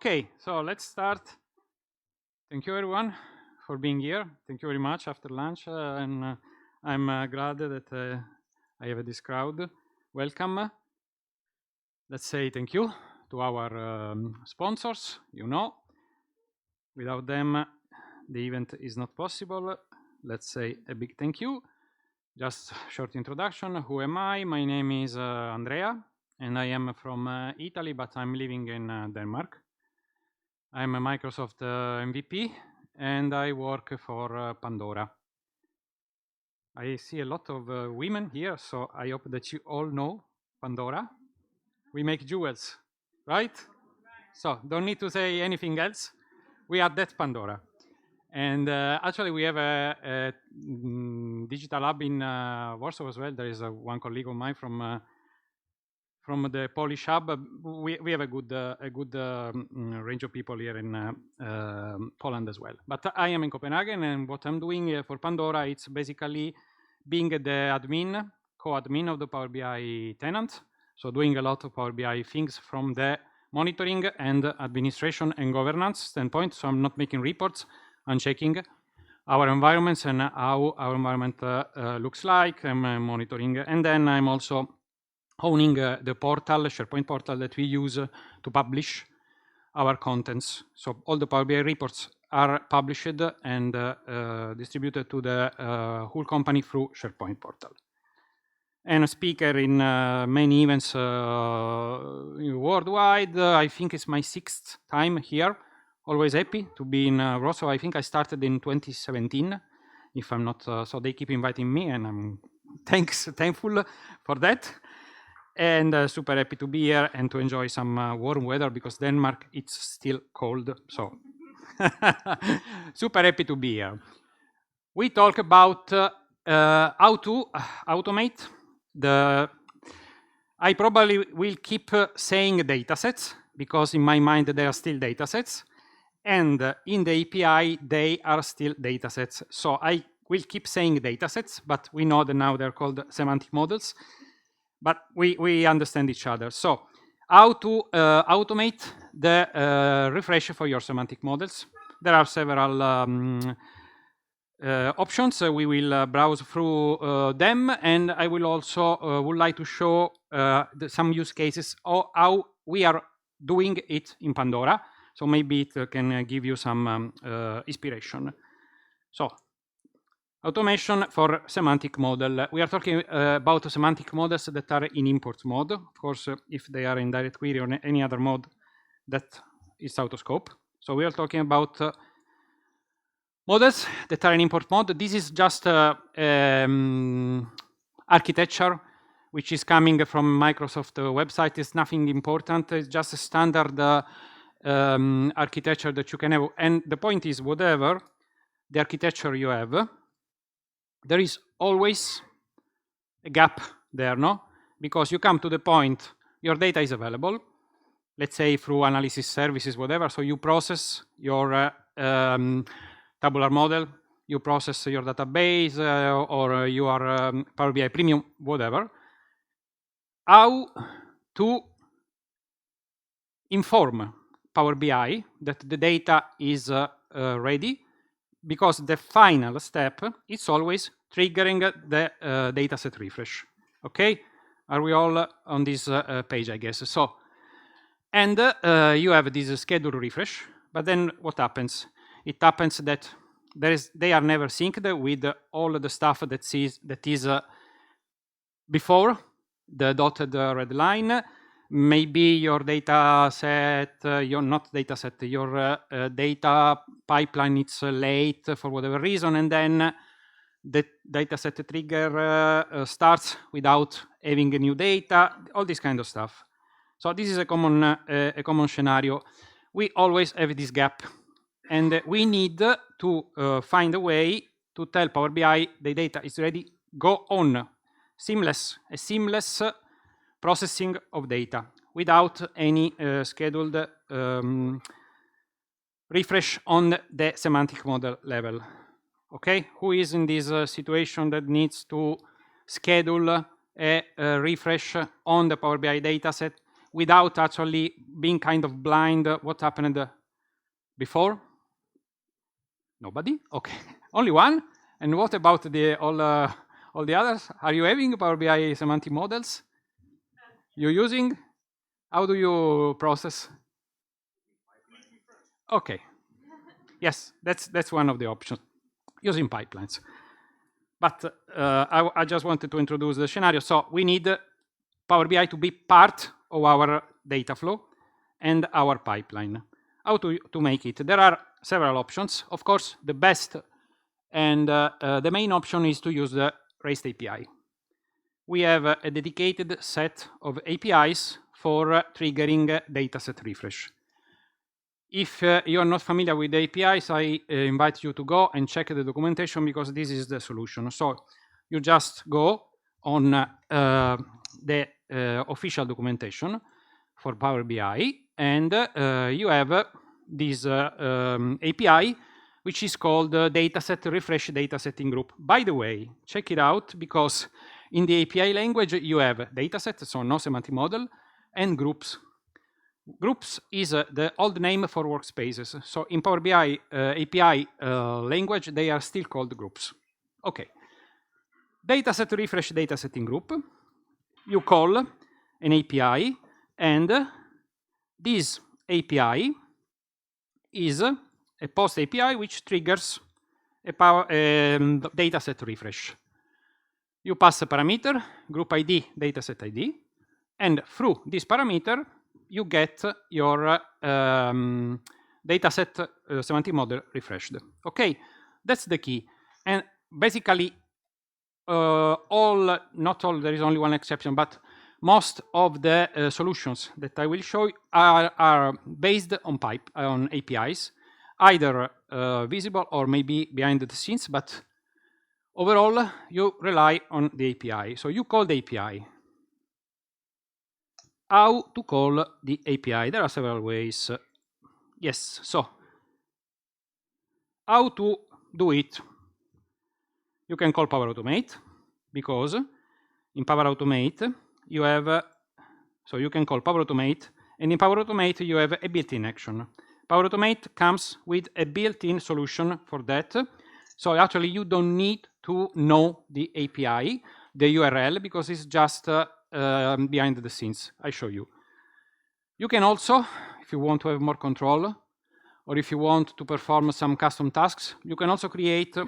Okay, so let's start. Thank you everyone for being here. Thank you very much after lunch, and I'm glad that I have this crowd. Welcome. Let's say thank you to our sponsors. You know, without them, the event is not possible. Let's say a big thank you. Just short introduction. Who am I? My name is Andrea, and I am from Italy, but I'm living in Denmark. I'm a Microsoft MVP, and I work for Pandora. I see a lot of women here, so I hope that you all know Pandora. We make jewels, right? So don't need to say anything else. We are that Pandora. And actually, we have a digital hub in Warsaw as well. There is one colleague of mine from the Polish hub. We have a good range of people here in Poland as well. But I am in Copenhagen, and what I'm doing for Pandora, it's basically being the admin, co-admin of the Power BI tenant. So doing a lot of Power BI things from the monitoring and administration and governance standpoint. So I'm not making reports, I'm checking our environments and how our environment looks like. I'm monitoring, and then I'm also owning the portal, SharePoint portal that we use to publish our contents. So all the Power BI reports are published and distributed to the whole company through SharePoint portal. And a speaker in many events worldwide. I think it's my 6th time here. Always happy to be in Warsaw. I think I started in 2017, if I'm not, so they keep inviting me, and I'm thankful for that. And super happy to be here and to enjoy some warm weather, because Denmark, it's still cold. So super happy to be here. We talk about how to automate I probably will keep saying datasets, because in my mind they are still datasets, and in the API they are still datasets. So I will keep saying datasets, but we know that now they're called semantic models. But we understand each other. So how to automate the refresh for your semantic models? There are several options. We will browse through them, and I will also would like to show some use cases of how we are doing it in Pandora. So maybe it can give you some inspiration. So automation for semantic model. We are talking about semantic models that are in import mode. Of course, if they are in direct query or any other mode, that is out of scope. So we are talking about models that are in import mode. This is just architecture which is coming from Microsoft website. It's nothing important. It's just a standard architecture that you can have. And the point is, whatever the architecture you have, there is always a gap there, no? Because you come to the point, your data is available, let's say through analysis services, whatever. So you process your tabular model, you process your database, or your Power BI Premium, whatever. How to inform Power BI that the data is ready, because the final step is always triggering the dataset refresh. Okay, are we all on this page? I guess so. And you have this schedule refresh, but then what happens? It happens that they are never synced with all the stuff that is before the dotted red line. Maybe your data set, your data pipeline, it's late for whatever reason, and then the dataset trigger starts without having new data, all this kind of stuff. So this is a common scenario. We always have this gap, and we need to find a way to tell Power BI the data is ready, go on, a seamless processing of data without any scheduled refresh on the semantic model level. Okay, who is in this situation that needs to schedule a refresh on the Power BI dataset without actually being kind of blind what happened before? Nobody? Okay, only one. And what about the all the others? Are you having Power BI semantic models? You're using? How do you process? Okay. Yes, that's one of the options, using pipelines. But I just wanted to introduce the scenario. So we need Power BI to be part of our data flow and our pipeline. How to make it? There are several options. Of course, the best and the main option is to use the REST API. We have a dedicated set of APIs for triggering dataset refresh. If you are not familiar with the APIs, I invite you to go and check the documentation, because this is the solution. So you just go on the official documentation for Power BI, and you have this API, which is called Dataset Refresh Datasetting Group. By the way, check it out, because in the API language you have dataset, so no semantic model, and groups. Groups is the old name for workspaces. So in Power BI API language, they are still called groups. Okay. Dataset refresh datasetting group. You call an API, and this API is a post API which triggers a dataset refresh. You pass a parameter, group ID, dataset ID, and through this parameter, you get your dataset semantic model refreshed. Okay, that's the key. And basically, not all, there is only one exception, but most of the solutions that I will show are based on APIs, either visible or maybe behind the scenes, but overall, you rely on the API. So you call the API. How to call the API? There are several ways. Yes, so how to do it? You can call Power Automate, because in Power Automate you have, so you can call Power Automate, and in Power Automate you have a built-in action. Power Automate comes with a built-in solution for that. So actually you don't need to know the API, the URL, because it's just behind the scenes. I show you. You can also, if you want to have more control, or if you want to perform some custom tasks, you can also create a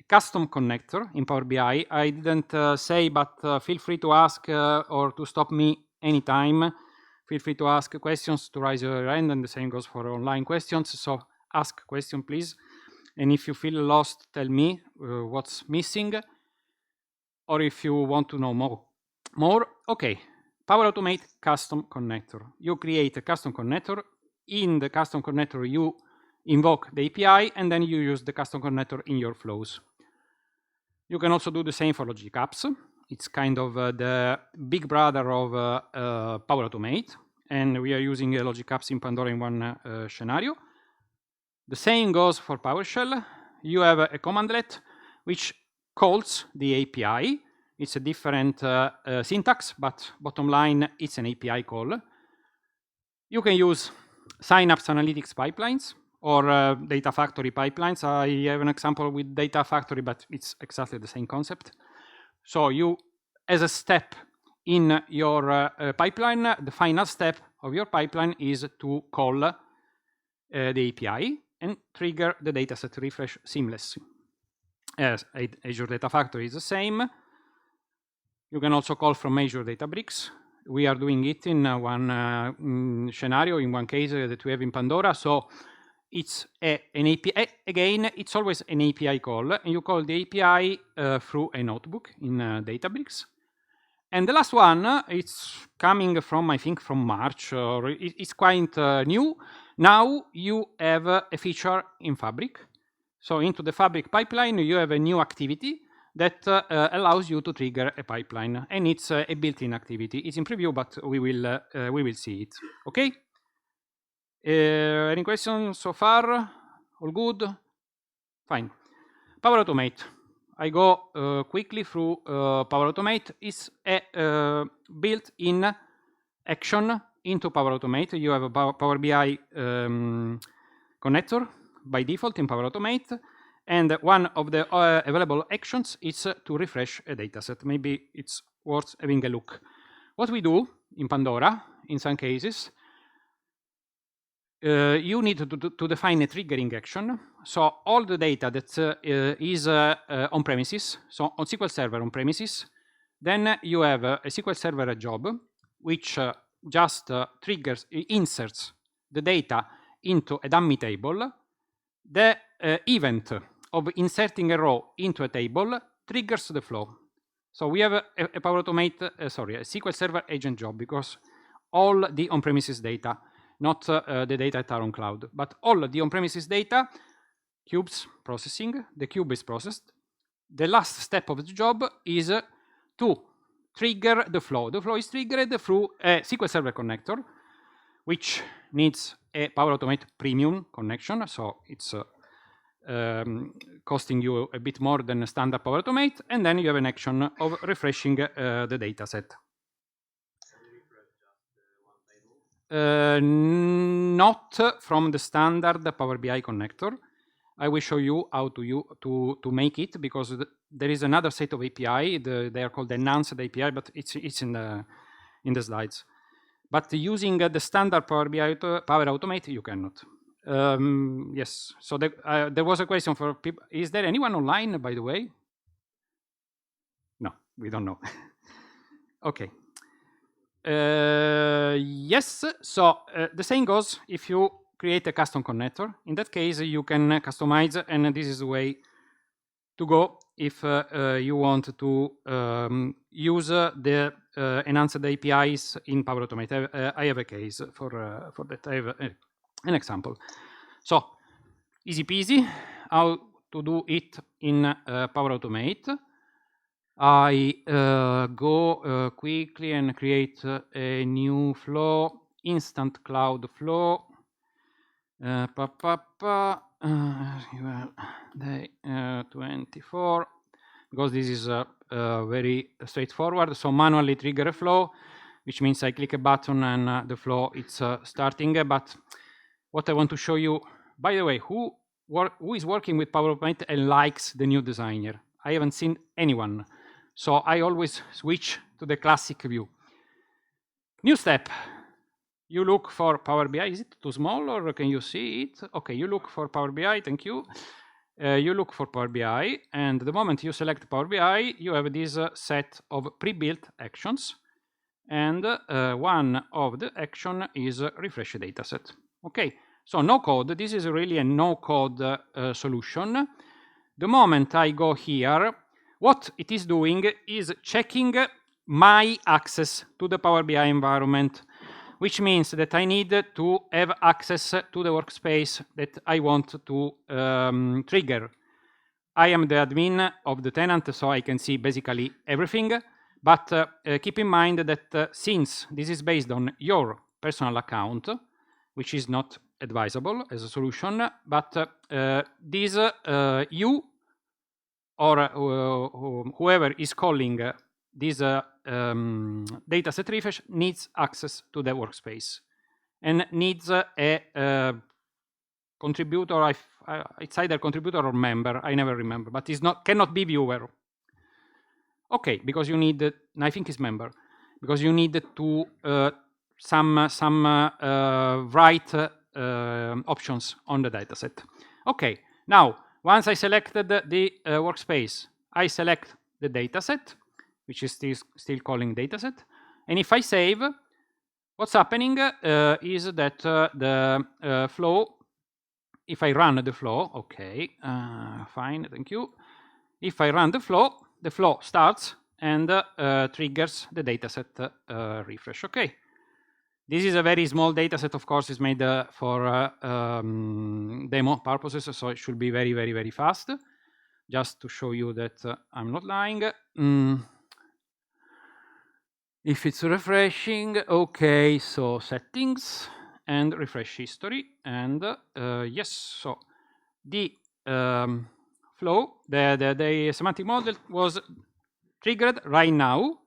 custom connector in Power BI. I didn't say, but feel free to ask or to stop me anytime. Feel free to ask questions, to raise your hand, and the same goes for online questions. So ask question, please. And if you feel lost, tell me what's missing, or if you want to know more. Okay, Power Automate custom connector. You create a custom connector. In the custom connector, you invoke the API, and then you use the custom connector in your flows. You can also do the same for Logic Apps. It's kind of the big brother of Power Automate, and we are using Logic Apps in Pandora in one scenario. The same goes for PowerShell. You have a commandlet which calls the API. It's a different syntax, but bottom line, it's an API call. You can use Synapse Analytics pipelines or Data Factory pipelines. I have an example with Data Factory, but it's exactly the same concept. So you, as a step in your pipeline, the final step of your pipeline is to call the API and trigger the dataset refresh seamlessly. As Azure Data Factory is the same. You can also call from Azure Databricks. We are doing it in one scenario, in one case that we have in Pandora. So it's an API. Again, it's always an API call, and you call the API through a notebook in Databricks. And the last one, it's coming from, I think, from March, or it's quite new. Now you have a feature in Fabric. So into the Fabric pipeline, you have a new activity that allows you to trigger a pipeline, and it's a built-in activity. It's in preview, but we will see it. Okay. Any questions so far? All good? Fine. Power Automate. I go quickly through Power Automate. It's a built-in action into Power Automate, you have a Power BI connector by default in Power Automate, and one of the available actions is to refresh a dataset. Maybe it's worth having a look. What we do in Pandora, in some cases, you need to define a triggering action. So all the data that is on premises, so on SQL Server on premises, then you have a SQL Server job, which just inserts the data into a dummy table. The event of inserting a row into a table triggers the flow. So we have a Power Automate, a SQL Server agent job, because all the on-premises data, not the data that are on cloud, but all the on-premises data, cubes processing, the cube is processed. The last step of the job is to trigger the flow. The flow is triggered through a SQL Server connector, which needs a Power Automate premium connection, so it's costing you a bit more than a standard Power Automate, and then you have an action of refreshing the dataset. Not from the standard Power BI connector. I will show you how to make it, because there is another set of API. They are called enhanced API, but it's in the slides. But using the standard Power BI Power Automate, you cannot. Yes. So there was a question for people. Is there anyone online, by the way? No, we don't know. Okay. Yes. So the same goes if you create a custom connector. In that case, you can customize, and this is the way to go if you want to use the enhanced APIs in Power Automate. I have a case for that. I have an example. So easy peasy, how to do it in Power Automate. I go quickly and create a new flow, instant cloud flow. Day 24, because this is very straightforward. So manually trigger a flow, which means I click a button and the flow it's starting. But what I want to show you, by the way, who is working with Power Automate and likes the new designer? I haven't seen anyone. So I always switch to the classic view. New step. You look for Power BI. Is it too small, or can you see it? Okay, you look for Power BI. Thank you. You look for Power BI, and the moment you select Power BI, you have this set of pre-built actions, and one of the action is refresh dataset. Okay, so no code. This is really a no-code solution. The moment I go here, what it is doing is checking my access to the Power BI environment, which means that I need to have access to the workspace that I want to trigger. I am the admin of the tenant, so I can see basically everything. But keep in mind that since this is based on your personal account, which is not advisable as a solution, but this you or whoever is calling this dataset refresh needs access to the workspace and needs a contributor. It's either contributor or member. I never remember, but it's not, cannot be viewer. Okay, because you need, I think it's member, because you need to some write options on the dataset. Okay, now once I selected the workspace, I select the dataset, which is still calling dataset. And if I save, what's happening is that the flow, if I run the flow, okay, fine, thank you. If I run the flow starts and triggers the dataset refresh. Okay. This is a very small dataset, of course, it's made for demo purposes, so it should be very, very, very fast. Just to show you that I'm not lying. If it's refreshing, okay, so settings and refresh history, and yes, so the flow, the semantic model was triggered right now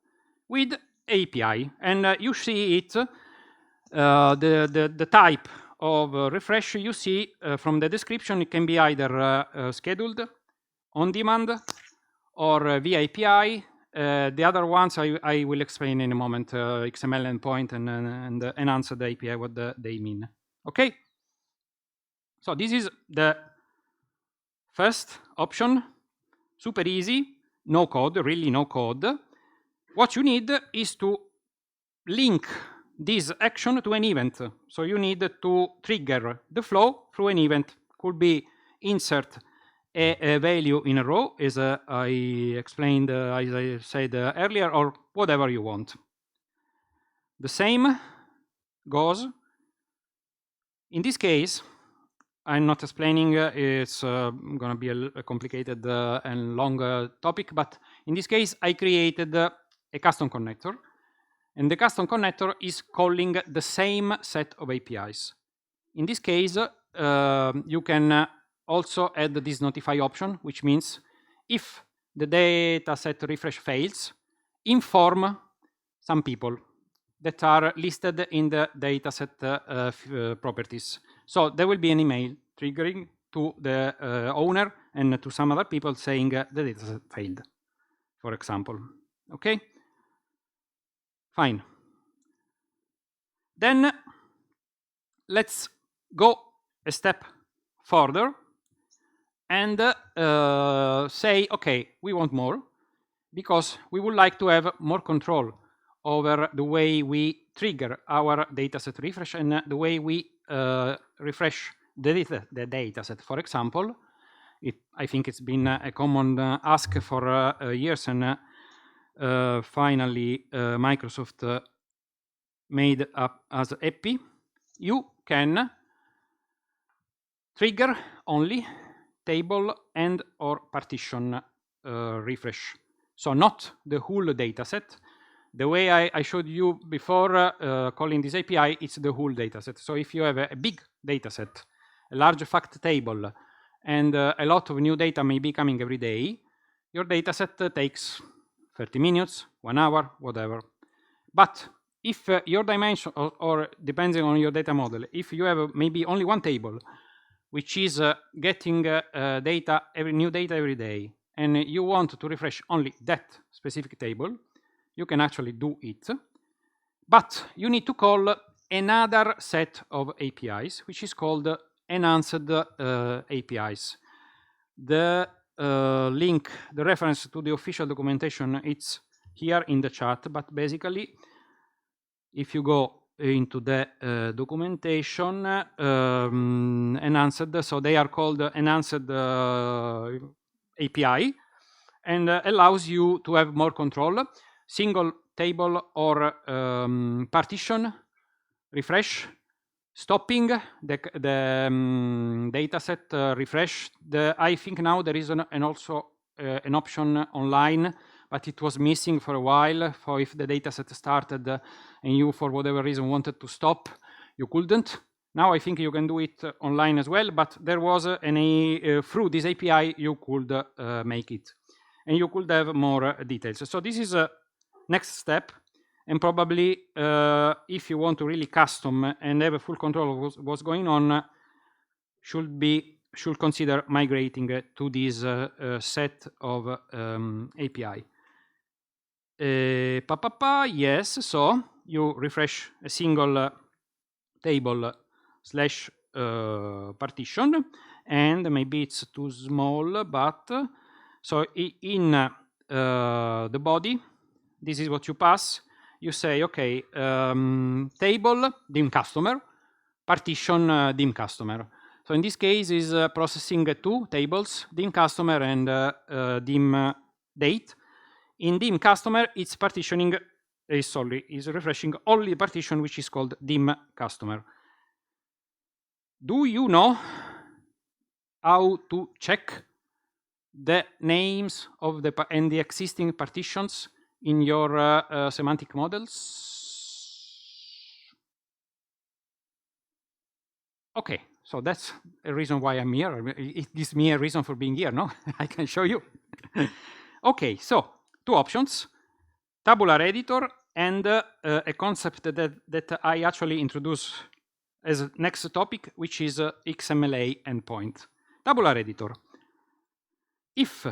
with API, and you see it The type of refresh you see from the description, it can be either scheduled, on demand, or via API. The other ones I will explain in a moment, XML endpoint and answer the API, what they mean. Okay? So this is the first option, super easy, no code, really no code. What you need is to link this action to an event. So you need to trigger the flow through an event. Could be insert a value in a row, as I explained, as I said earlier, or whatever you want. The same goes. In this case, I'm not explaining, it's going to be a complicated and long topic, but in this case, I created a custom connector, and the custom connector is calling the same set of APIs. In this case, you can also add this notify option, which means if the dataset refresh fails, inform some people that are listed in the dataset properties. So there will be an email triggering to the owner and to some other people saying the dataset failed, for example. Okay? Fine. Then let's go a step further and say, okay, we want more because we would like to have more control over the way we trigger our dataset refresh and the way we refresh the dataset. For example, I think it's been a common ask for years, and finally Microsoft made up as API. You can trigger only table and or partition refresh. So not the whole dataset. The way I showed you before calling this API, it's the whole dataset. So if you have a big dataset, a large fact table, and a lot of new data may be coming every day, your dataset takes 30 minutes, 1 hour, whatever. But if your dimension, or depending on your data model, if you have maybe only one table, which is getting new data every day, and you want to refresh only that specific table, you can actually do it. But you need to call another set of APIs, which is called enhanced APIs. The link, the reference to the official documentation, it's here in the chat, but basically, if you go into the documentation, enhanced, so they are called enhanced API, and allows you to have more control, single table or partition, refresh, stopping the dataset refresh. I think now there is also an option online, but it was missing for a while. For if the dataset started and you, for whatever reason, wanted to stop, you couldn't. Now I think you can do it online as well, but there was through this API you could make it, and you could have more details. So this is a next step, and probably if you want to really custom and have a full control of what's going on, should consider migrating to this set of API. Yes, so you refresh a single table slash partition, and maybe it's too small, but so in the body, this is what you pass. You say, okay, table dim customer, partition dim customer. So in this case is processing 2 tables, dim customer and dim date. In dim customer, it's partitioning is refreshing only the partition which is called dim customer. Do you know how to check the names of the existing partitions in your semantic models? Okay, so that's a reason why I'm here. It gives me a reason for being here, no? I can show you. Okay, so 2 options, tabular editor and a concept that I actually introduce as next topic, which is XMLA endpoint. Tabular editor. If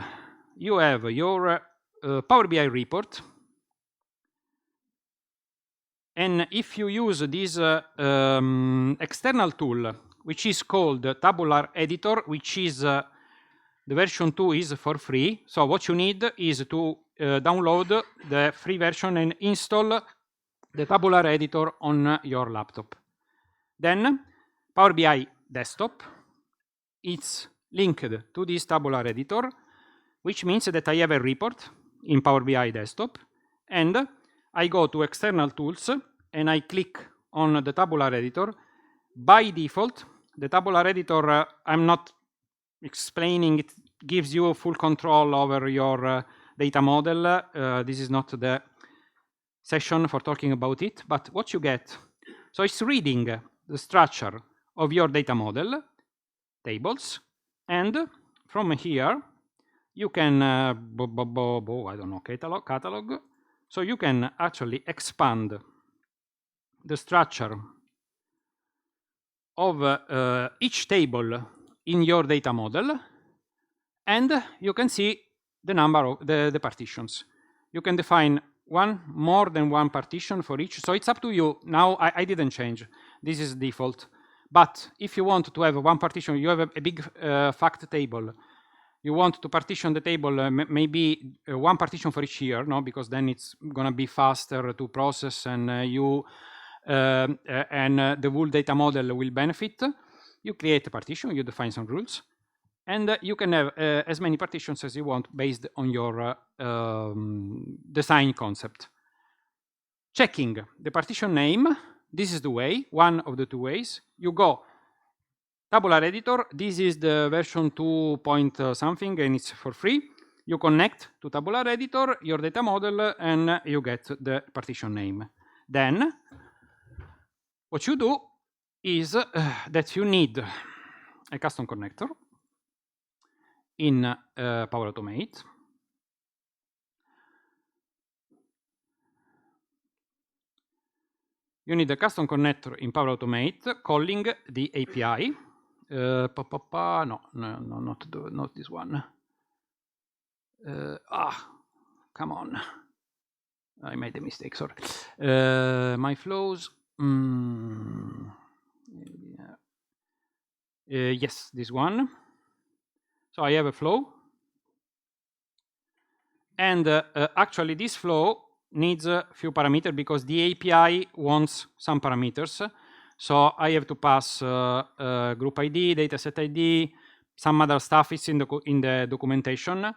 you have your Power BI report, and if you use this external tool, which is called Tabular Editor, which is the version 2 is for free. So what you need is to download the free version and install the Tabular Editor on your laptop. Then Power BI Desktop, it's linked to this Tabular Editor, which means that I have a report in Power BI Desktop, and I go to External Tools, and I click on the Tabular Editor. By default, the Tabular Editor, I'm not explaining, it gives you full control over your data model. This is not the session for talking about it, but what you get, so it's reading the structure of your data model, tables, and from here, you can, I don't know, catalog. So you can actually expand the structure of each table in your data model, and you can see the number of the partitions. You can define more than one partition for each, so it's up to you. Now I didn't change, this is default, but if you want to have one partition, you have a big fact table, you want to partition the table, maybe one partition for each year, no? Because then it's gonna be faster to process, and the whole data model will benefit. You create a partition, you define some rules, and you can have as many partitions as you want based on your design concept. Checking the partition name, this is the way, one of the two ways. You go Tabular Editor, this is the version 2 point something, and it's for free. You connect to Tabular Editor, your data model, and you get the partition name. Then, what you do is that you need a custom connector in Power Automate. You need a custom connector in Power Automate calling the API. No, not this one. Come on. I made a mistake, sorry. My flows. Yes, this one. So I have a flow. And actually this flow needs a few parameters because the API wants some parameters. So I have to pass group ID, dataset ID, some other stuff is in the documentation,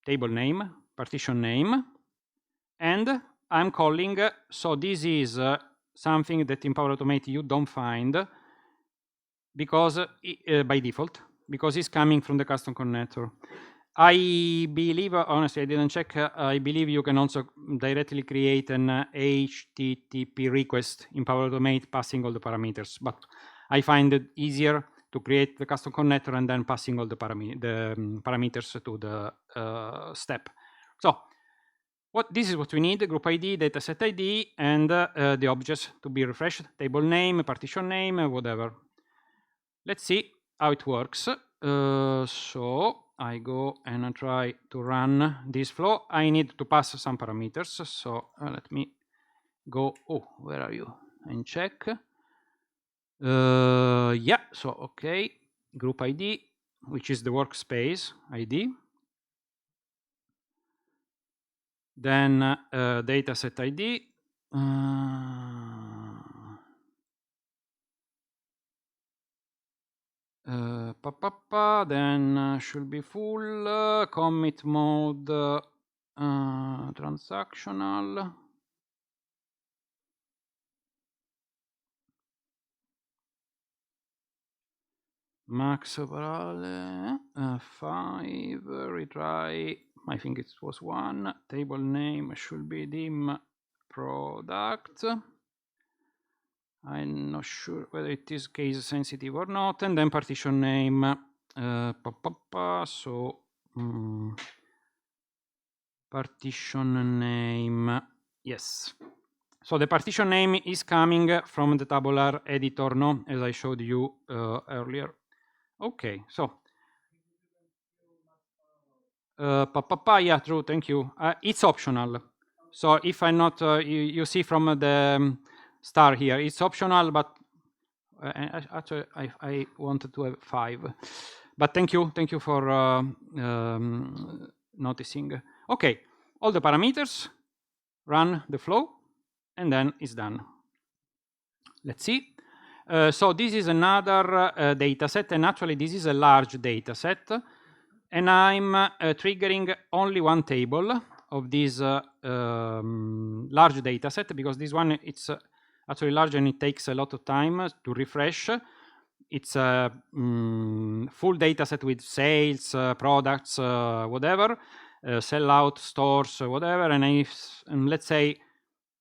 table name, partition name, and I'm calling, so this is something that in Power Automate you don't find because by default, because it's coming from the custom connector. I believe, honestly, I didn't check. I believe you can also directly create an HTTP request in Power Automate passing all the parameters, but I find it easier to create the custom connector and then passing all the parameters to the step. So this is what we need: group ID, dataset ID, and the objects to be refreshed, table name, partition name, whatever. Let's see how it works. So I go and I try to run this flow. I need to pass some parameters. So let me go. Oh, where are you? And check. Yeah. So okay. Group ID, which is the workspace ID. Then dataset ID. Then should be full commit mode transactional. Max parallel 5 retry. I think it was 1. Table name should be dim product. I'm not sure whether it is case sensitive or not. And then partition name. So partition name Yes. So the partition name is coming from the tabular editor, no, as I showed you earlier. Okay, so yeah, true. Thank you. It's optional. So if I'm not, you see from the star here, it's optional, but actually I wanted to have 5. But thank you for noticing. Okay, all the parameters, run the flow, and then it's done. Let's see. So this is another data set, and actually this is a large data set, and I'm triggering only one table of this large data set, because this one, it's actually large and it takes a lot of time to refresh. It's a full data set with sales, products, whatever, sellout, stores, whatever, and let's say,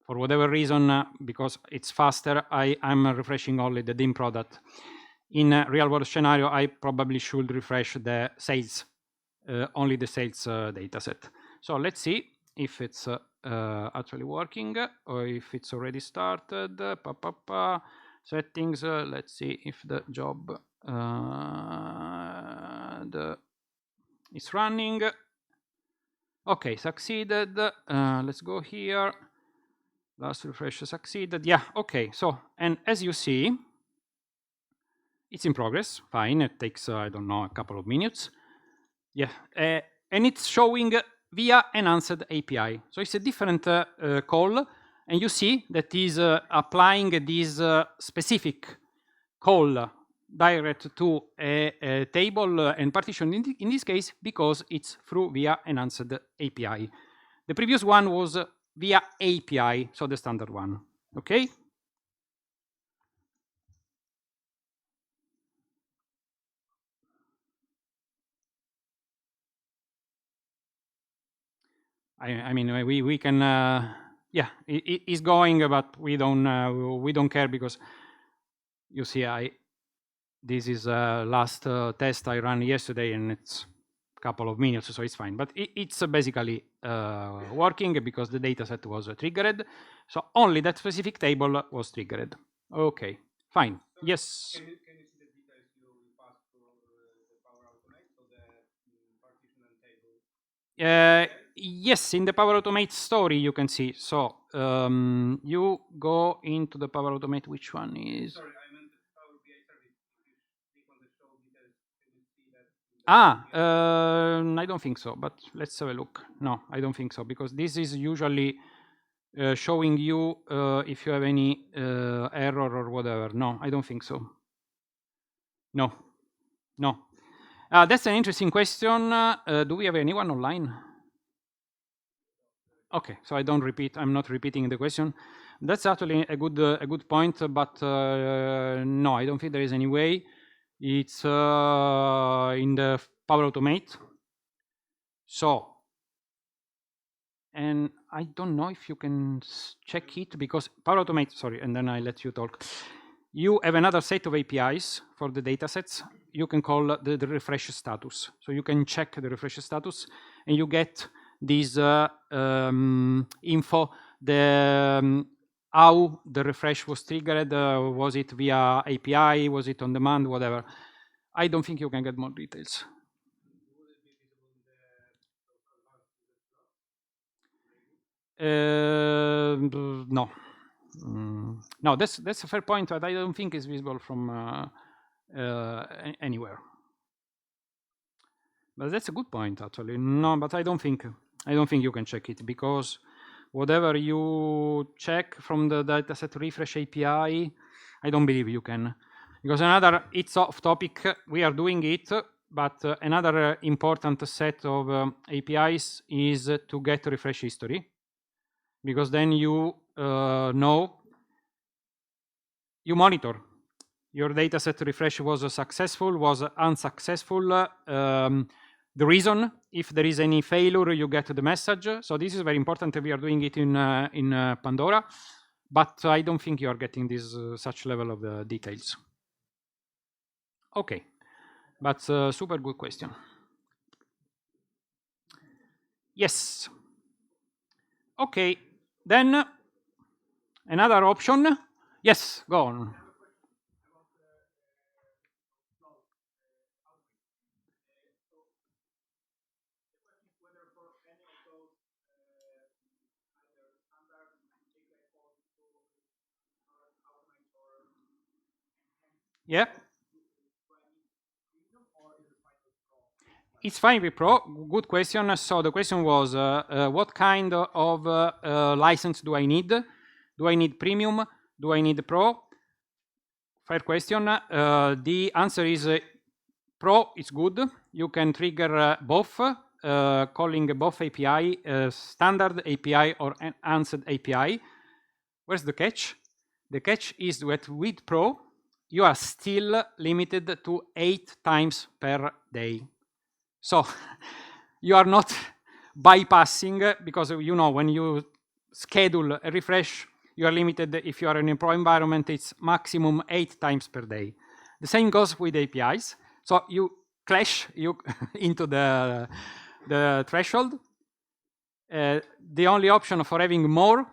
for whatever reason, because it's faster, I'm refreshing only the DIM product. In a real world scenario, I probably should refresh the sales, only the sales data set. So let's see if it's actually working, or if it's already started. Settings, let's see if the job is running. Okay, succeeded. Let's go here. Last refresh succeeded. Yeah, okay. So, and as you see, it's in progress. Fine. It takes, I don't know, a couple of minutes. Yeah. And it's showing via enhanced API. So it's a different call. And you see that is applying this specific call direct to a table and partition in this case, because it's through via enhanced API. The previous one was via API, so the standard one. Okay. I mean, we can, yeah, it's going, but we don't care, because you see, this is last test I ran yesterday, and it's a couple of minutes, so it's fine. But it's basically working, because the dataset was triggered. So only that specific table was triggered. Okay, fine. So yes. Can you see the details you passed for the Power Automate, so the partition and table? Yes, in the Power Automate story you can see. So you go into the Power Automate. Which one is? Sorry, I meant the Power BI service. If you click on the show details, can you see that? I don't think so, but let's have a look. No, I don't think so, because this is usually showing you if you have any error or whatever. No, I don't think so. No, no. That's an interesting question. Do we have anyone online? Okay, so I'm not repeating the question. That's actually a good point, but no, I don't think there is any way. It's in the Power Automate. So, and I don't know if you can check it, because Power Automate, sorry, and then I let you talk. You have another set of APIs for the datasets. You can call the refresh status. So you can check the refresh status, and you get this info, how the refresh was triggered. Was it via API? Was it on demand? Whatever. I don't think you can get more details. No. No, that's a fair point, but I don't think it's visible from anywhere. But that's a good point, actually. No, but I don't think you can check it, because whatever you check from the dataset refresh API, I don't believe you can. Because it's off topic, we are doing it, but another important set of APIs is to get refresh history, because then you know, you monitor your dataset refresh was successful, was unsuccessful. The reason, if there is any failure, you get the message. So this is very important. We are doing it in Pandora, but I don't think you are getting this such level of details. Okay, but super good question. Yes. Okay, then another option. Yes, go on. Yeah. It's fine with Pro. Good question. So the question was, what kind of license do I need? Do I need Premium? Do I need Pro? Fair question. The answer is Pro is good. You can trigger both, calling both API, standard API or enhanced API. Where's the catch? The catch is that with Pro, you are still limited to 8 times per day. So you are not bypassing, because when you schedule a refresh, you are limited. If you are in a Pro environment, it's maximum 8 times per day. The same goes with APIs. So you clash into the threshold. The only option for having more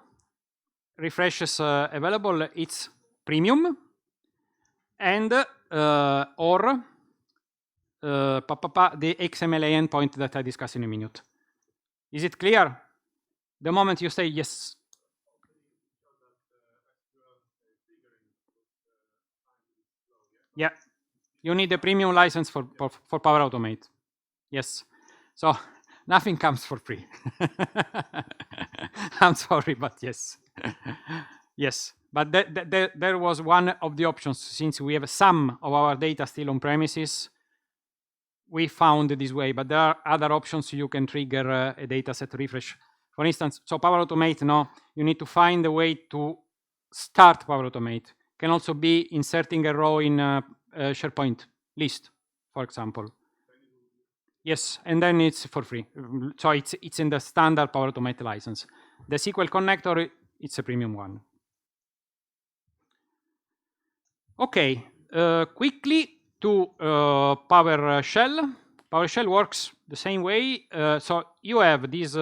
refreshes available, it's Premium and or the XML endpoint that I discuss in a minute. Is it clear? The moment you say yes. Yeah, you need a premium license for Power Automate. Yes. So nothing comes for free. I'm sorry, but yes. Yes. But there was one of the options. Since we have some of our data still on premises, we found this way, but there are other options. You can trigger a dataset refresh. For instance, so Power Automate, no, you need to find a way to start Power Automate. Can also be inserting a row in SharePoint list, for example. Yes, and then it's for free. So it's in the standard Power Automate license. The SQL connector, it's a premium one. Okay, quickly to PowerShell. PowerShell works the same way. So you have this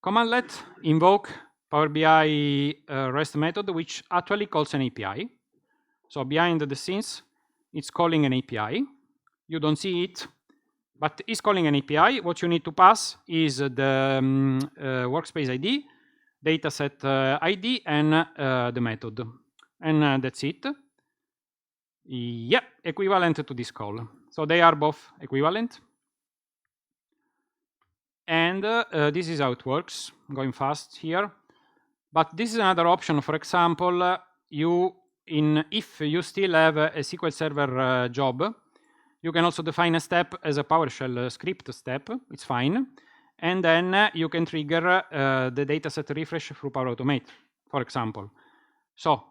commandlet invoke Power BI REST method, which actually calls an API. So behind the scenes, it's calling an API. You don't see it, but it's calling an API. What you need to pass is the workspace ID, dataset ID, and the method. And that's it. Yeah, equivalent to this call. So they are both equivalent. And this is how it works, going fast here. But this is another option. For example, if you still have a SQL Server job, you can also define a step as a PowerShell script step. It's fine. And then you can trigger the dataset refresh through Power Automate, for example. So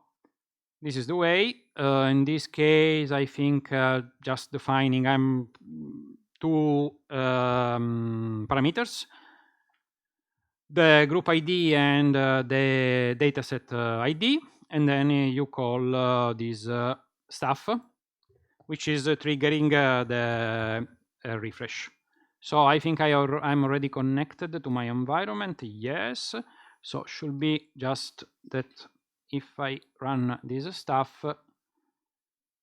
this is the way. In this case, I think just defining two parameters, the group ID and the dataset ID, and then you call this stuff, which is triggering the refresh. So I think I'm already connected to my environment. Yes. So should be just that if I run this stuff.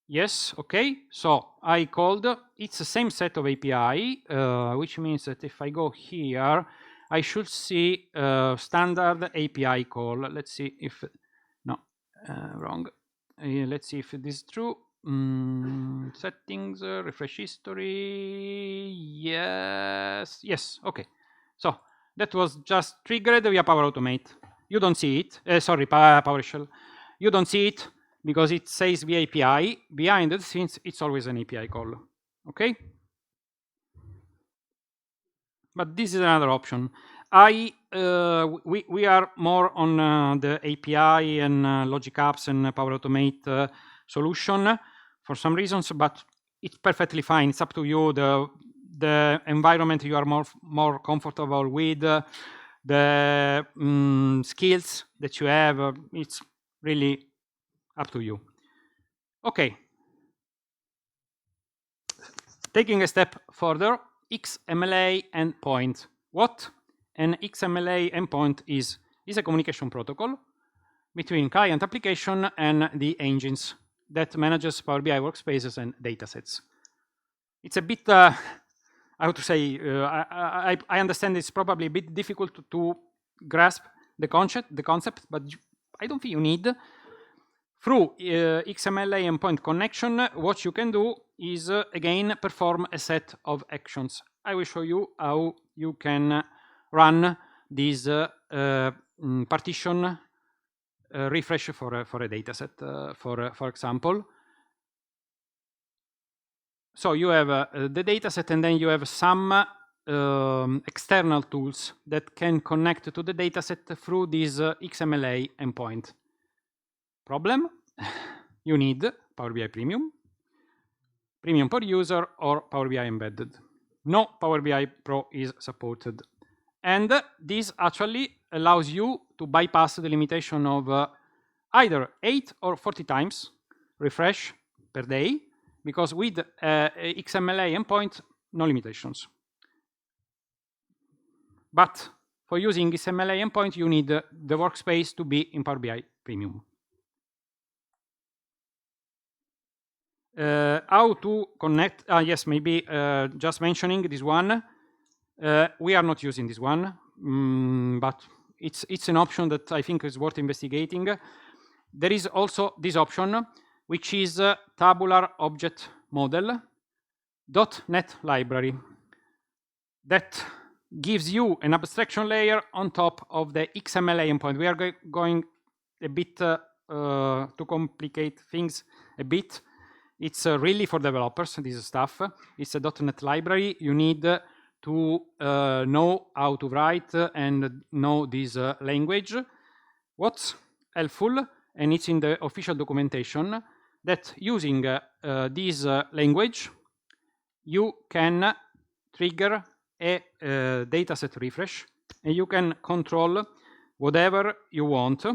Yes, okay. So I called, it's the same set of API, which means that if I go here, I should see standard API call. Let's see if, no, wrong. Let's see if this is true. Settings, refresh history. Yes, okay. So that was just triggered via Power Automate. You don't see it. Sorry, PowerShell. You don't see it because it says via API. Behind the scenes, it's always an API call. Okay? But this is another option. We are more on the API and Logic Apps and Power Automate solution for some reasons, but it's perfectly fine. It's up to you. The environment you are more comfortable with, the skills that you have. It's really up to you. Okay. Taking a step further, XML endpoint. What an XMLA endpoint is a communication protocol between client application and the engines that manages Power BI workspaces and datasets. It's a bit, how to say, I understand it's probably a bit difficult to grasp the concept, but I don't think you need. Through XMLA endpoint connection, what you can do is, again, perform a set of actions. I will show you how you can run this partition refresh for a dataset, for example. So you have the dataset, and then you have some external tools that can connect to the dataset through this XMLA endpoint. Problem? You need Power BI Premium, Premium per user, or Power BI Embedded. No Power BI Pro is supported. And this actually allows you to bypass the limitation of either 8 or 40 times refresh per day, because with XMLA endpoint, no limitations. But for using XMLA endpoint, you need the workspace to be in Power BI Premium. How to connect? Yes, maybe just mentioning this one. We are not using this one, but it's an option that I think is worth investigating. There is also this option, which is tabular object model .NET library that gives you an abstraction layer on top of the XMLA endpoint. We are going a bit to complicate things a bit. It's really for developers, this stuff. It's a .NET library. You need to know how to write and know this language. What's helpful, and it's in the official documentation, that using this language, you can trigger a dataset refresh, and you can control whatever you want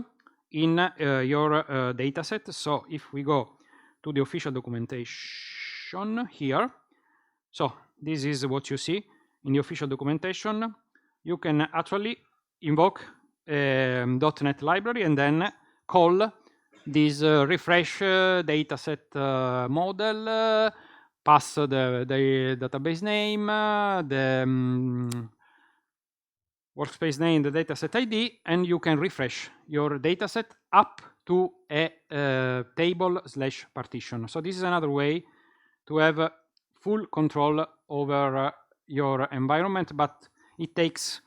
in your dataset. So if we go to the official documentation here, so this is what you see in the official documentation. You can actually invoke .NET library and then call this refresh dataset model, pass the database name, the workspace name, the dataset ID, and you can refresh your dataset up to a table/partition. So this is another way to have full control over your environment, but it takes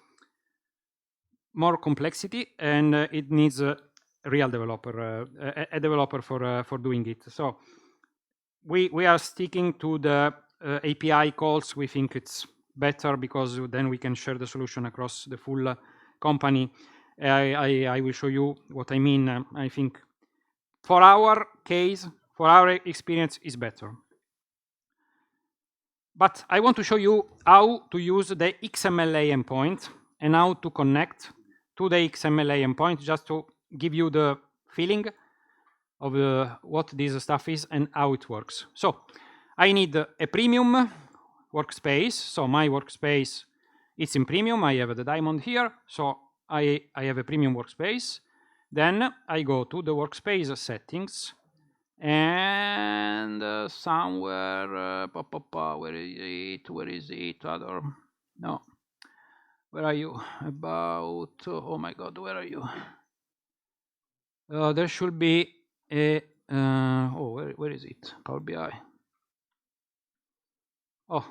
more complexity, and it needs a real developer, a developer for doing it. So we are sticking to the API calls. We think it's better because then we can share the solution across the full company. I will show you what I mean. I think for our case, for our experience, is better. But I want to show you how to use the XMLA endpoint and how to connect to the XMLA endpoint, just to give you the feeling of what this stuff is and how it works. So I need a premium workspace. So my workspace, it's in premium. I have the diamond here. So I have a premium workspace. Then I go to the workspace settings, and somewhere, where is it? Other, no. Where are you? About, oh my God, where are you? There should be a, where is it? Power BI. Oh,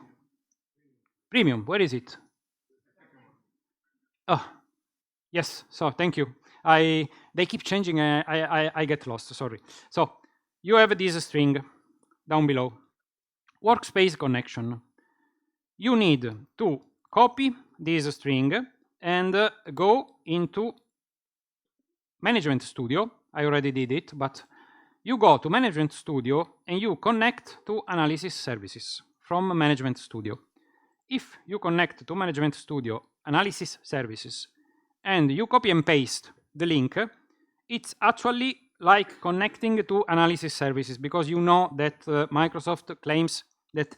premium, where is it? Oh, yes, so thank you. They keep changing, I get lost, sorry. So you have this string down below, workspace connection. You need to copy this string and go into Management Studio. I already did it, but you go to Management Studio and you connect to Analysis Services from Management Studio. If you connect to Management Studio Analysis Services and you copy and paste the link, it's actually like connecting to Analysis Services, because you know that Microsoft claims that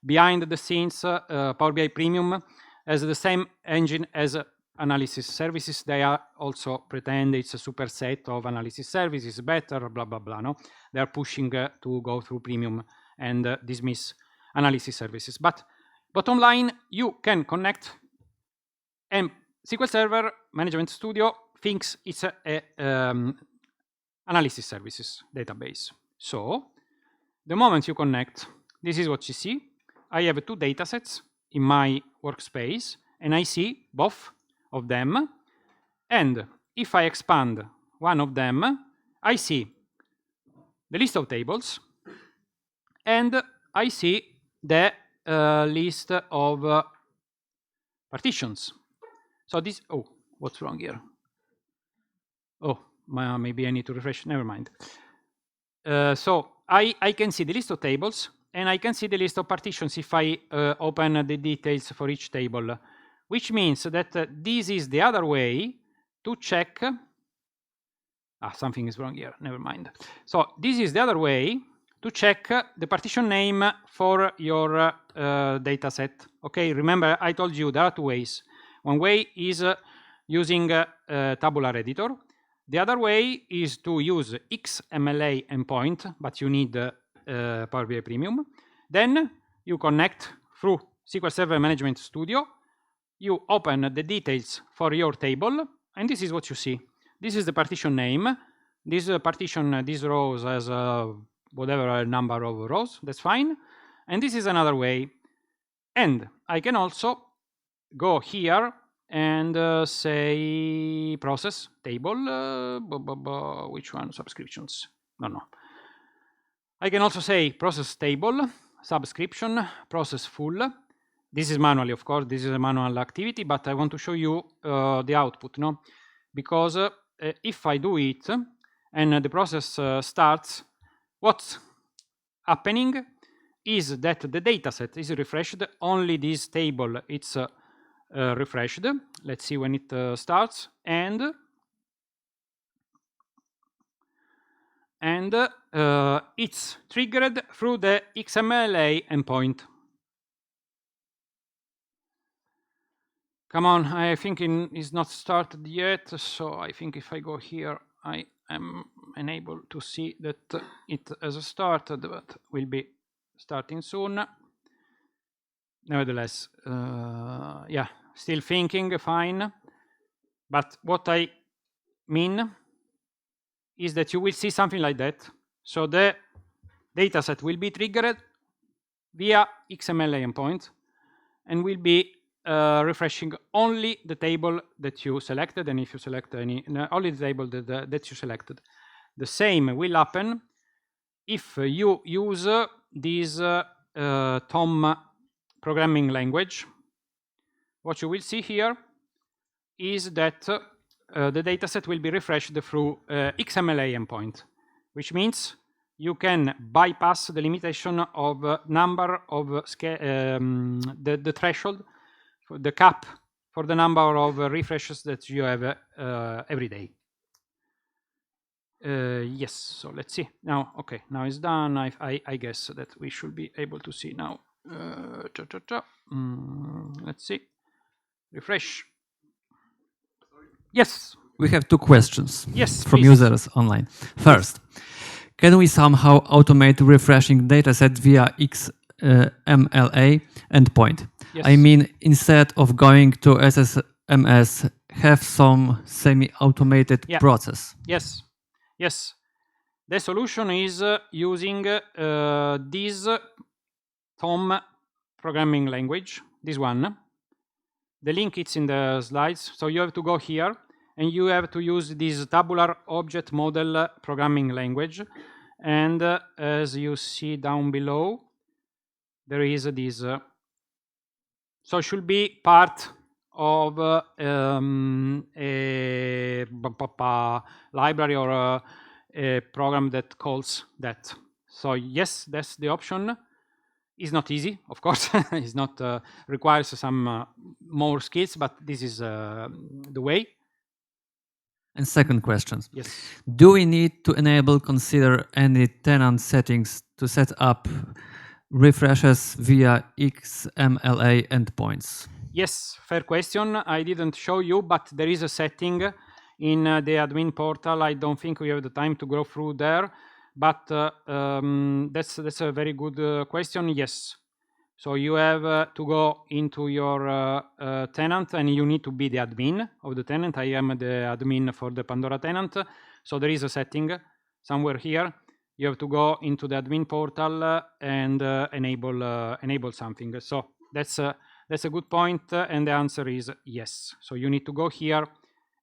behind the scenes Power BI Premium has the same engine as analysis services, they are also pretend it's a superset of analysis services, better, blah, blah, blah, no? They are pushing to go through premium and dismiss analysis services. But bottom line, you can connect, and SQL Server Management Studio thinks it's a analysis services database. So the moment you connect, this is what you see. I have two datasets in my workspace, and I see both of them. And if I expand one of them, I see the list of tables, and I see the list of partitions. So this, oh, what's wrong here? Oh, maybe I need to refresh, never mind. So I can see the list of tables, and I can see the list of partitions if I open the details for each table, which means that this is the other way to check. Something is wrong here, never mind. So this is the other way to check the partition name for your data set. Okay, remember I told you there are two ways. One way is using tabular editor. The other way is to use XMLA endpoint, but you need Power BI Premium. Then you connect through SQL Server Management Studio. You open the details for your table, and this is what you see. This is the partition name. This partition, this rows has whatever number of rows, that's fine. And this is another way. And I can also go here and say process table, which one? Subscriptions. No. I can also say process table, subscription, process full. This is manually, of course, this is a manual activity, but I want to show you the output, no? Because if I do it and the process starts, what's happening is that the dataset is refreshed, only this table it's refreshed. Let's see when it starts, and it's triggered through the XMLA endpoint. Come on, I think it's not started yet, so I think if I go here, I am unable to see that it has started, but will be starting soon. Nevertheless, yeah, still thinking, fine. But what I mean is that you will see something like that. So the dataset will be triggered via XML endpoint and will be refreshing only the table that you selected, and if you select only the table that you selected. The same will happen if you use this Tom programming language. What you will see here is that the dataset will be refreshed through XMLA endpoint, which means you can bypass the limitation of number of the threshold, the cap for the number of refreshes that you have every day. Yes, so let's see now. Okay, now it's done. I guess that we should be able to see now. Let's see. Refresh. Yes. We have two questions. Yes, from please. users online. First, can we somehow automate refreshing dataset via XMLA endpoint? Yes. I mean, instead of going to SSMS, have some semi-automated process. Yes. Yes. The solution is using this Tom programming language, this one. The link is in the slides. So you have to go here and you have to use this tabular object model programming language. And as you see down below, there is this. So it should be part of a library or a program that calls that. So yes, that's the option. It's not easy, of course. It's not requires some more skills, but this is the way. And second question. Yes. Do we need to consider any tenant settings to set up refreshes via XMLA endpoints? Yes, fair question. I didn't show you, but there is a setting in the admin portal. I don't think we have the time to go through there, but that's a very good question. Yes. So you have to go into your tenant, and you need to be the admin of the tenant. I am the admin for the Pandora tenant. So there is a setting somewhere here. You have to go into the admin portal and enable something. So that's a good point, and the answer is yes. So you need to go here,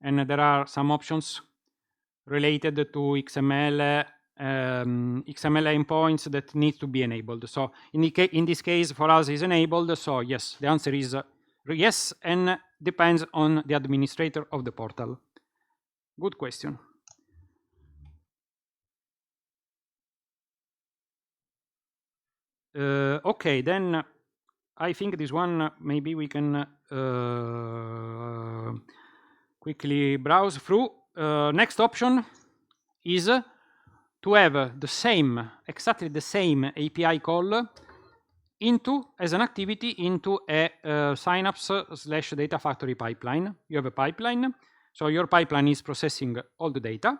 and there are some options related to XML endpoints that need to be enabled. So in this case, for us, is enabled. So yes, the answer is yes, and depends on the administrator of the portal. Good question. Okay, then I think this one maybe we can quickly browse through. Next option is to have exactly the same API call as an activity into a Synapse/Data Factory pipeline. You have a pipeline, so your pipeline is processing all the data,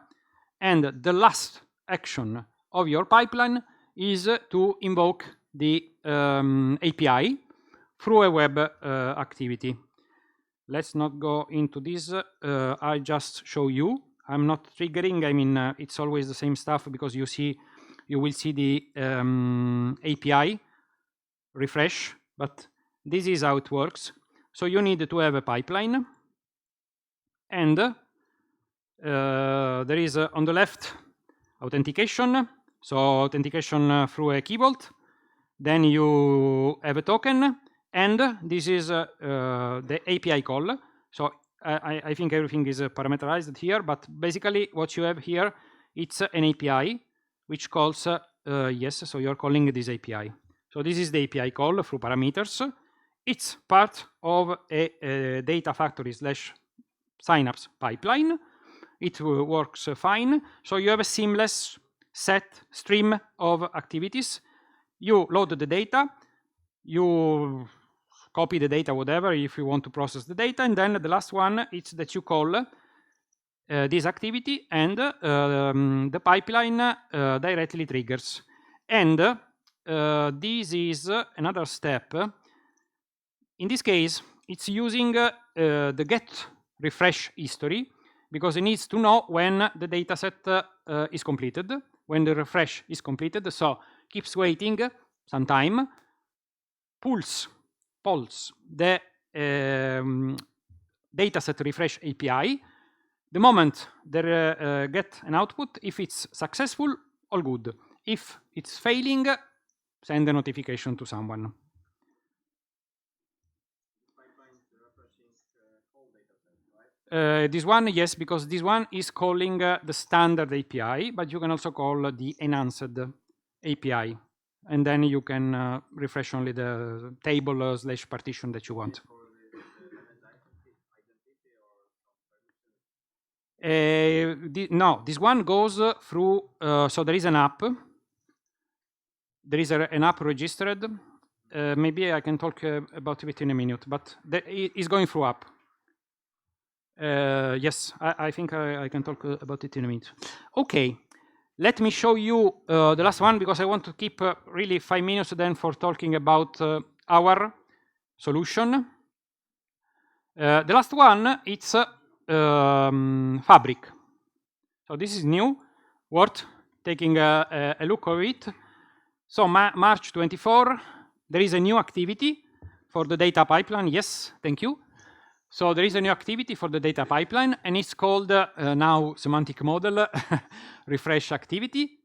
and the last action of your pipeline is to invoke the API through a web activity. Let's not go into this. I just show you. I'm not triggering. I mean, it's always the same stuff, because you will see the API refresh, but this is how it works. So you need to have a pipeline, and there is on the left authentication. So authentication through a key vault. Then you have a token, and this is the API call. So I think everything is parameterized here, but basically what you have here, it's an API which calls yes. So you're calling this API. So this is the API call through parameters. It's part of a Data Factory /Synapse pipeline. It works fine. So you have a seamless stream of activities. You load the data, you copy the data, whatever, if you want to process the data, and then the last one is that you call this activity, and the pipeline directly triggers. And this is another step. In this case, it's using the get refresh history, because it needs to know when the dataset is completed, when the refresh is completed. So keeps waiting some time, pulls the dataset refresh API. The moment they get an output, if it's successful, all good. If it's failing, send a notification to someone. This one, yes, because this one is calling the standard API, but you can also call the enhanced API, and then you can refresh only the table / partition that you want. No, this one goes through. So there is an app. There is an app registered. Maybe I can talk about it in a minute, but it's going through app. Yes, I think I can talk about it in a minute. Okay, let me show you the last one, because I want to keep really 5 minutes then for talking about our solution. The last one, it's Fabric. So this is new, worth taking a look at it. So March 24, there is a new activity for the data pipeline. Yes, thank you. So there is a new activity for the data pipeline, and it's called now semantic model refresh activity.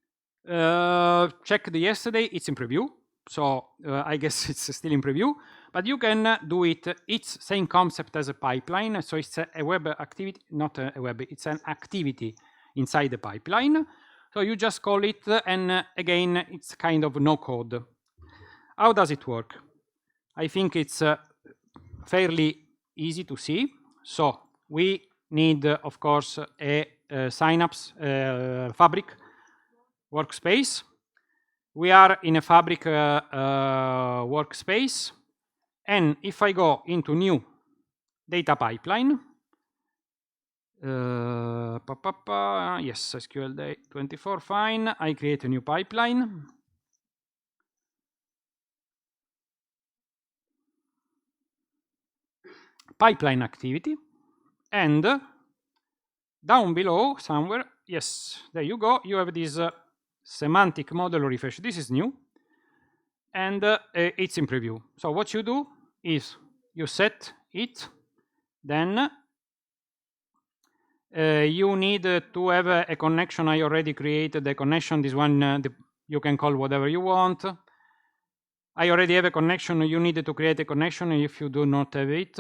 Checked yesterday, it's in preview. So I guess it's still in preview, but you can do it. It's same concept as a pipeline. So it's a web activity, not a web, it's an activity inside the pipeline. So you just call it, and again, it's kind of no code. How does it work? I think it's fairly easy to see. So we need, of course, a Synapse Fabric workspace. We are in a Fabric workspace. And if I go into new data pipeline, yes, SQL day 24, fine. I create a new pipeline. Pipeline activity, and down below somewhere, yes, there you go, you have this semantic model refresh. This is new, and it's in preview. So what you do is you set it, then you need to have a connection. I already created the connection. This one you can call whatever you want. I already have a connection. You need to create a connection if you do not have it.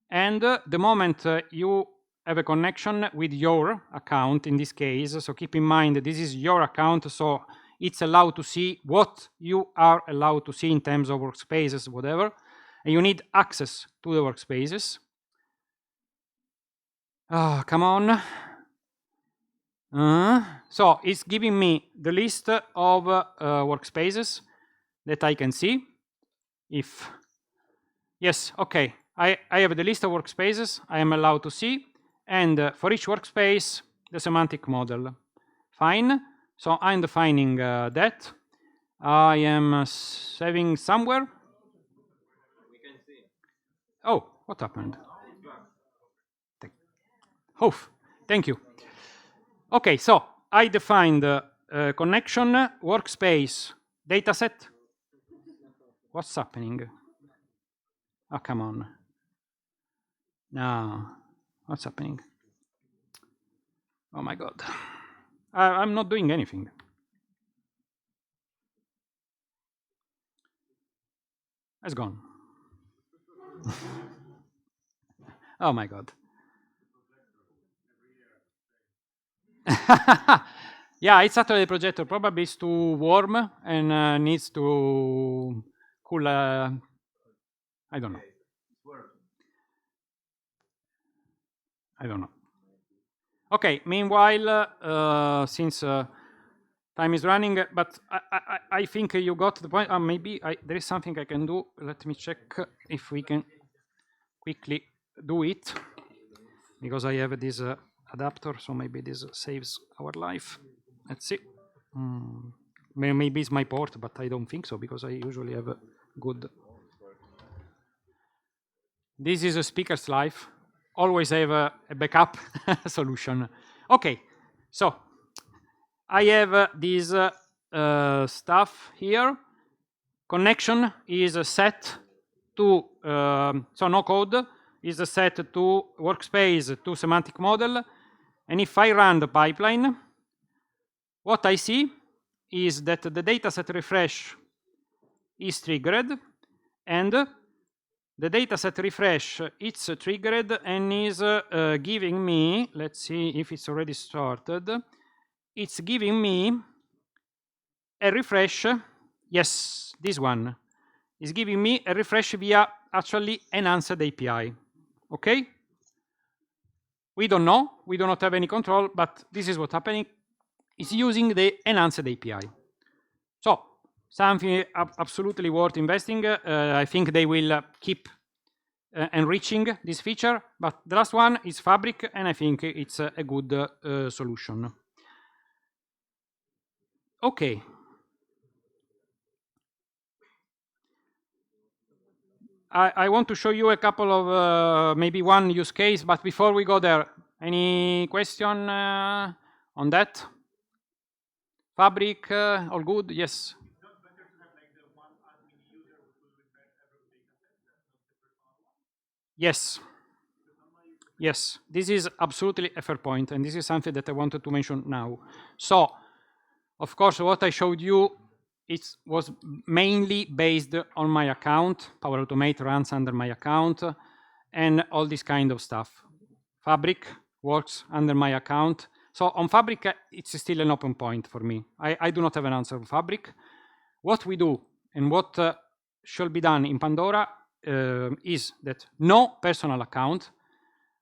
And the moment you have a connection with your account in this case, so keep in mind this is your account, so it's allowed to see what you are allowed to see in terms of workspaces, whatever, and you need access to the workspaces. Come on. So it's giving me the list of workspaces that I can see. If yes, okay, I have the list of workspaces I am allowed to see, and for each workspace the semantic model. Fine. So I'm defining that. I am saving somewhere. Oh, what happened? Oh, thank you. Okay, so I defined connection, workspace, dataset. What's happening? Oh, come on. No, what's happening? Oh my God. I'm not doing anything. It's gone. Oh my God. Yeah, it's actually the projector. Probably it's too warm and needs to cool. I don't know. I don't know. Okay. Meanwhile, since time is running, but I think you got the point. Maybe there is something I can do. Let me check if we can quickly do it, because I have this adapter, so maybe this saves our life. Let's see. Maybe it's my port, but I don't think so, because I usually have a good. This is a speaker's life. Always have a backup solution. Okay, so I have this stuff here. Connection is set to, so no code, is set to workspace to semantic model. And if I run the pipeline, what I see is that the dataset refresh is triggered, and the dataset refresh, it's triggered and is giving me, let's see if it's already started, it's giving me a refresh. Yes, this one is giving me a refresh via actually enhanced API. Okay? We don't know, we do not have any control, but this is what's happening. It's using the enhanced API. So something absolutely worth investing. I think they will keep enriching this feature, but the last one is Fabric, and I think it's a good solution. Okay. I want to show you a couple of maybe one use case, but before we go there, any question on that? Fabric, all good? Yes. Yes. Yes, this is absolutely a fair point, and this is something that I wanted to mention now. So, of course, what I showed you, it was mainly based on my account. Power Automate runs under my account, and all this kind of stuff. Fabric works under my account. So on Fabric, it's still an open point for me. I do not have an answer on Fabric. What we do and what should be done in Pandora is that no personal account.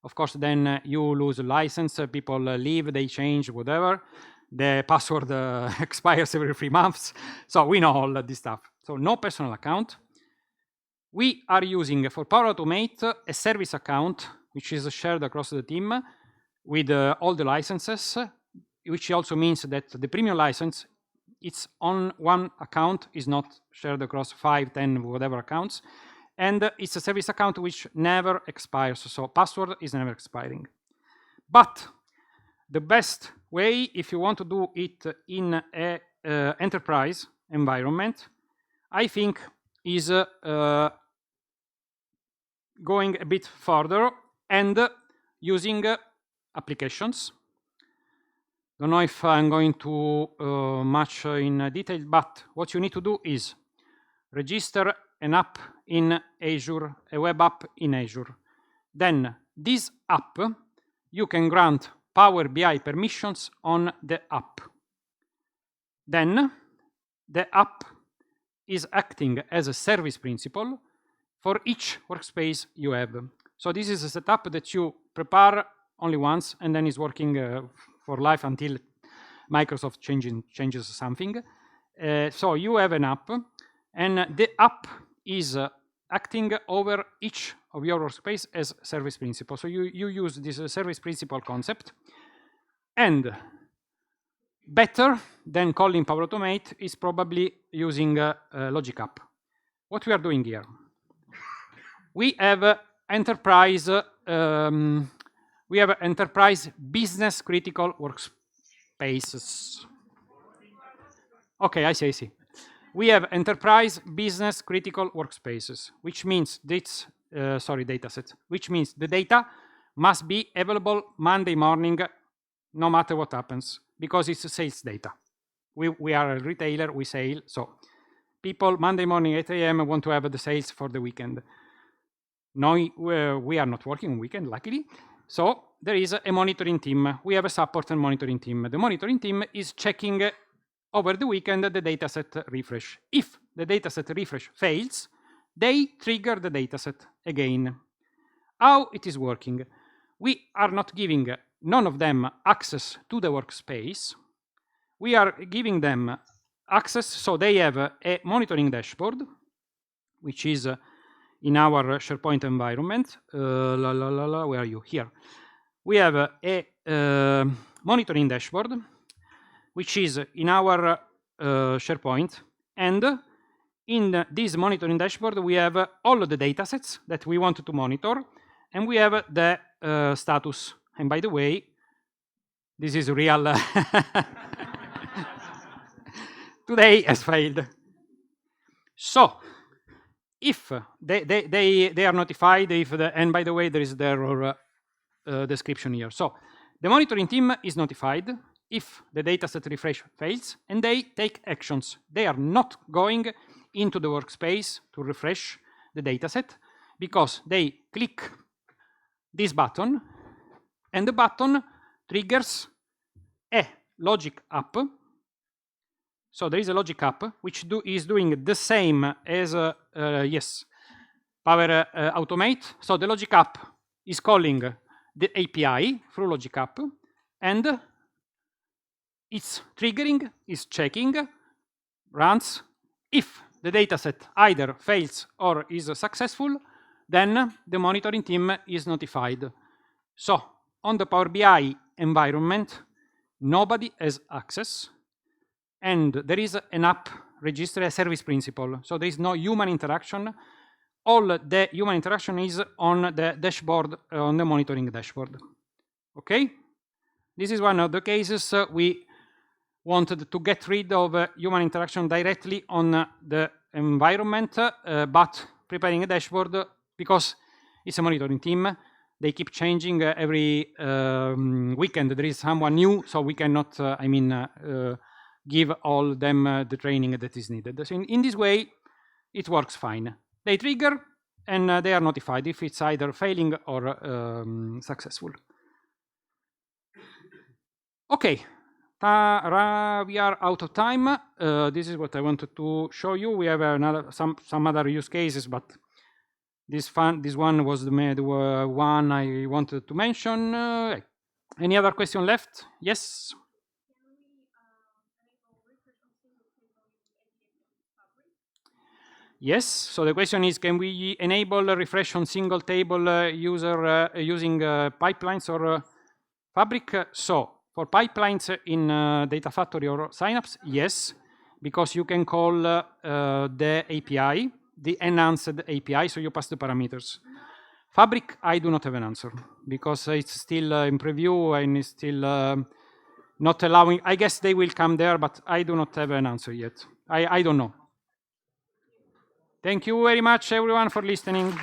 Of course, then you lose a license, people leave, they change, whatever. The password expires every 3 months. So we know all this stuff. So no personal account. We are using for Power Automate a service account, which is shared across the team with all the licenses, which also means that the premium license, it's on one account, is not shared across 5, 10, whatever accounts. And it's a service account which never expires, so password is never expiring. But the best way, if you want to do it in a enterprise environment, I think is going a bit further and using applications. Don't know if I'm going to much in detail, but what you need to do is register an app in Azure, a web app in Azure. Then this app, you can grant Power BI permissions on the app. Then the app is acting as a service principal for each workspace you have. So this is a setup that you prepare only once and then is working for life until Microsoft changes something. So you have an app, and the app is acting over each of your workspace as service principal. So you use this service principal concept. And better than calling Power Automate is probably using Logic App. What we are doing here? We have enterprise business critical workspaces. Okay, I see. We have enterprise business critical workspaces, which means this, dataset, which means the data must be available Monday morning, no matter what happens, because it's sales data. We are a retailer, we sell, so people Monday morning 8 a.m. want to have the sales for the weekend. No, we are not working on weekend, luckily. So there is a monitoring team. We have a support and monitoring team. The monitoring team is checking over the weekend the dataset refresh. If the dataset refresh fails, they trigger the dataset again. How it is working? We are not giving none of them access to the workspace. We are giving them access, so they have a monitoring dashboard, which is in our SharePoint environment. Where are you? Here. We have a monitoring dashboard, which is in our SharePoint. And in this monitoring dashboard, we have all of the datasets that we want to monitor, and we have the status. And by the way, this is real. Today has failed. So, if they are notified, and by the way, there is the error description here. So, the monitoring team is notified if the dataset refresh fails, and they take actions. They are not going into the workspace to refresh the dataset because they click this button, and the button triggers a logic app. So there is a logic app which is doing the same as Power Automate. So the logic app is calling the API through logic app, and it's triggering, is checking, runs. If the dataset either fails or is successful, then the monitoring team is notified. So on the Power BI environment, nobody has access, and there is an app registered as service principal. So there is no human interaction. All the human interaction is on the dashboard, on the monitoring dashboard. Okay? This is one of the cases we wanted to get rid of human interaction directly on the environment, but preparing a dashboard because it's a monitoring team. They keep changing every weekend. There is someone new, so we cannot, give all them the training that is needed. So in this way, it works fine. They trigger, and they are notified if it's either failing or successful. Okay, we are out of time. This is what I wanted to show you. We have some other use cases, but this one was the one I wanted to mention. Any other question left? Yes. Yes. So the question is, can we enable a refresh on single table user using pipelines or Fabric? So for pipelines in Data Factory or Synapse, yes, because you can call the API, the enhanced API, so you pass the parameters. Fabric, I do not have an answer because it's still in preview and it's still not allowing. I guess they will come there, but I do not have an answer yet. I don't know. Thank you very much, everyone, for listening.